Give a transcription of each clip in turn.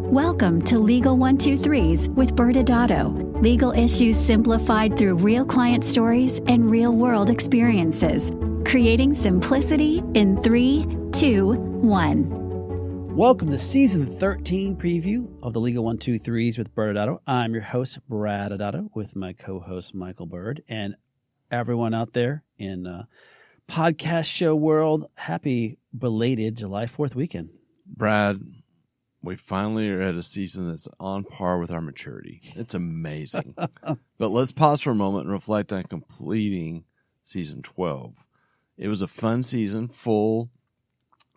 Welcome to Legal 123s with ByrdAdatto. Legal issues simplified through real client stories and real-world experiences. Creating simplicity in 3, 2, 1. Welcome to Season 13 preview of the Legal 123s with ByrdAdatto. I'm your host, ByrdAdatto, with my co-host, Michael Byrd. And everyone out there in podcast show world, happy belated July 4th weekend. Brad, we finally are at a season that's on par with our maturity. It's amazing. But let's pause for a moment and reflect on completing season 12. It was a fun season, full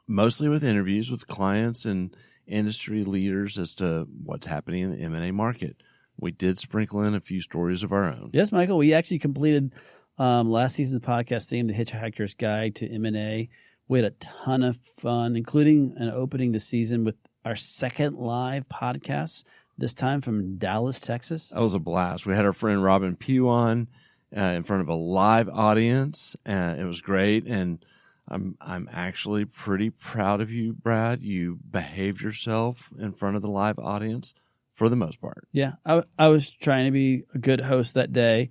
mostly with interviews with clients and industry leaders as to what's happening in the M&A market. We did sprinkle in a few stories of our own. Yes, Michael, we actually completed last season's podcast theme, The Hitchhiker's Guide to M&A. We had a ton of fun, including an opening the season with our second live podcast, this time from Dallas, Texas. That was a blast. We had our friend Robin Pugh on in front of a live audience. It was great, and I'm actually pretty proud of you, Brad. You behaved yourself in front of the live audience for the most part. Yeah, I was trying to be a good host that day,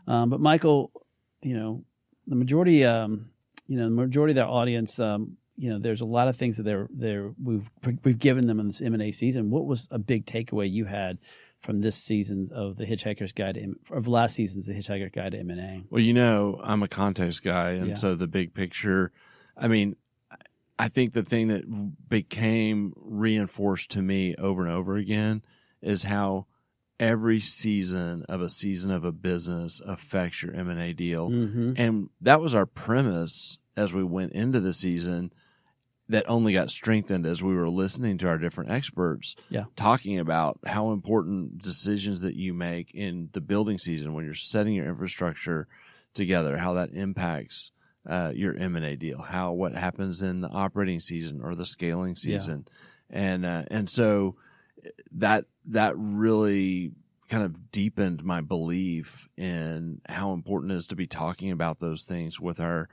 but Michael, the majority, the majority of their audience, there's a lot of things that we've given them in this M&A season. What was a big takeaway you had from this season of the Hitchhiker's Guide of last season's The Hitchhiker's Guide to M&A? Well, I'm a context guy, and so the big picture. I mean, I think the thing that became reinforced to me over and over again is how every season of a business affects your M&A deal. Mm-hmm. And that was our premise as we went into the season, that only got strengthened as we were listening to our different experts talking about how important decisions that you make in the building season when you're setting your infrastructure together, how that impacts your M&A deal, what happens in the operating season or the scaling season. And so that really kind of deepened my belief in how important it is to be talking about those things with our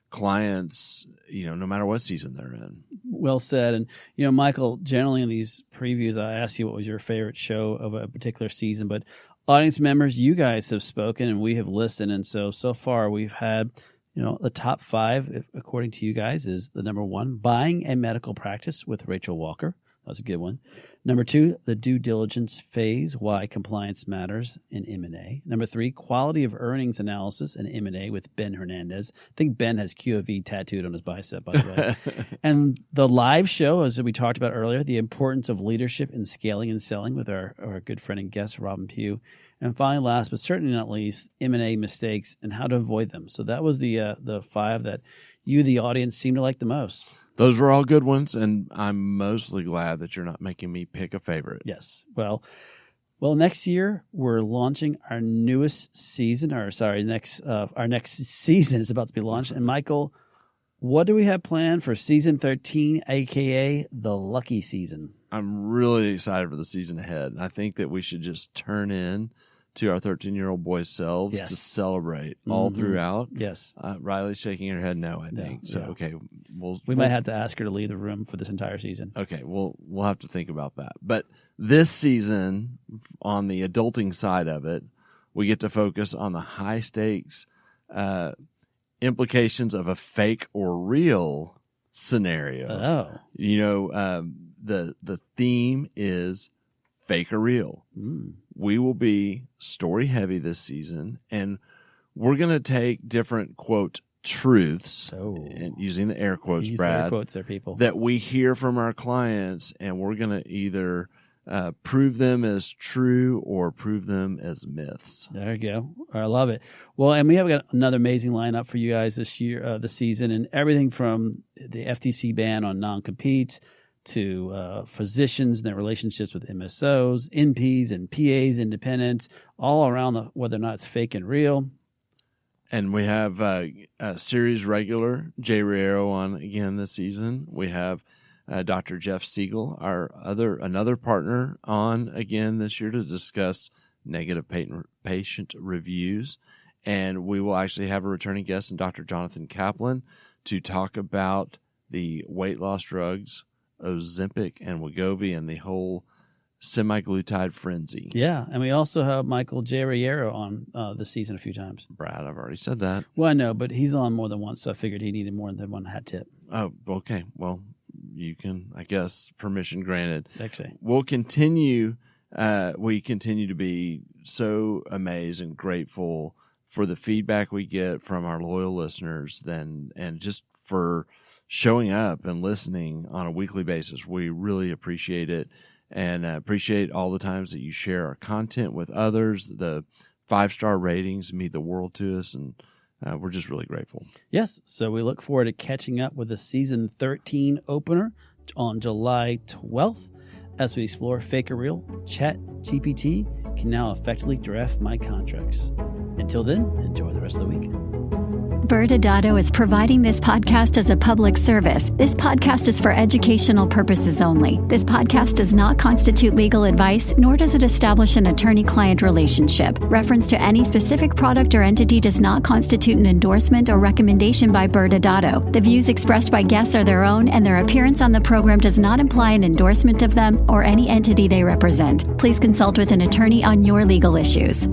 clients, no matter what season they're in. Well said. And, Michael, generally in these previews, I ask you what was your favorite show of a particular season, but audience members, you guys have spoken and we have listened. And so far we've had, the top 5, according to you guys, is the number 1, Buying a Medical Practice with Rachel Walker. That was a good one. Number 2, the due diligence phase, why compliance matters in M&A. Number 3, quality of earnings analysis in M&A with Ben Hernandez. I think Ben has QOV tattooed on his bicep, by the way. And the live show, as we talked about earlier, the importance of leadership in scaling and selling with our good friend and guest, Robin Pugh. And finally, last but certainly not least, M&A mistakes and how to avoid them. So that was the 5 that you, the audience, seemed to like the most. Those were all good ones, and I'm mostly glad that you're not making me pick a favorite. Yes. Well, next year we're launching our newest season. Our next season is about to be launched. And Michael, what do we have planned for season 13, aka the lucky season? I'm really excited for the season ahead. I think that we should just turn in to our 13-year-old boy selves to celebrate all throughout. Yes. Riley's shaking her head no, I think. Okay. We might have to ask her to leave the room for this entire season. Okay. We'll have to think about that. But this season, on the adulting side of it, we get to focus on the high stakes implications of a fake or real scenario. Oh. The theme is fake or real. We will be story heavy this season, and we're going to take different, quote, truths, and using the air quotes, Brad, air quotes there, people, that we hear from our clients, and we're going to either prove them as true or prove them as myths. There you go. I love it. Well, and we have got another amazing lineup for you guys this year, this season, and everything from the FTC ban on non-competes to physicians and their relationships with MSOs, NPs and PAs, independents, all around whether or not it's fake and real. And we have a series regular, Jay Riero, on again this season. We have Dr. Jeff Siegel, another partner, on again this year to discuss negative patient reviews. And we will actually have a returning guest, Dr. Jonathan Kaplan, to talk about the weight loss drugs Ozempic and Wegovy and the whole semi-glutide frenzy. Yeah, and we also have Michael J. Riero on this season a few times. Brad, I've already said that. Well, I know, but he's on more than once, so I figured he needed more than one hat tip. Oh, okay. Well, you can, I guess, permission granted. Actually, We'll continue. We continue to be so amazed and grateful for the feedback we get from our loyal listeners, and just for showing up and listening on a weekly basis. We really appreciate it. And appreciate all the times that you share our content with others. The 5-star ratings mean the world to us, and we're just really grateful. Yes, so we look forward to catching up with the season 13 opener on July 12th as we explore Fake or Real. ChatGPT can now effectively draft my contracts. Until then, enjoy the rest of the week. ByrdAdatto is providing this podcast as a public service. This podcast is for educational purposes only. This podcast does not constitute legal advice, nor does it establish an attorney-client relationship. Reference to any specific product or entity does not constitute an endorsement or recommendation by ByrdAdatto. The views expressed by guests are their own, and their appearance on the program does not imply an endorsement of them or any entity they represent. Please consult with an attorney on your legal issues.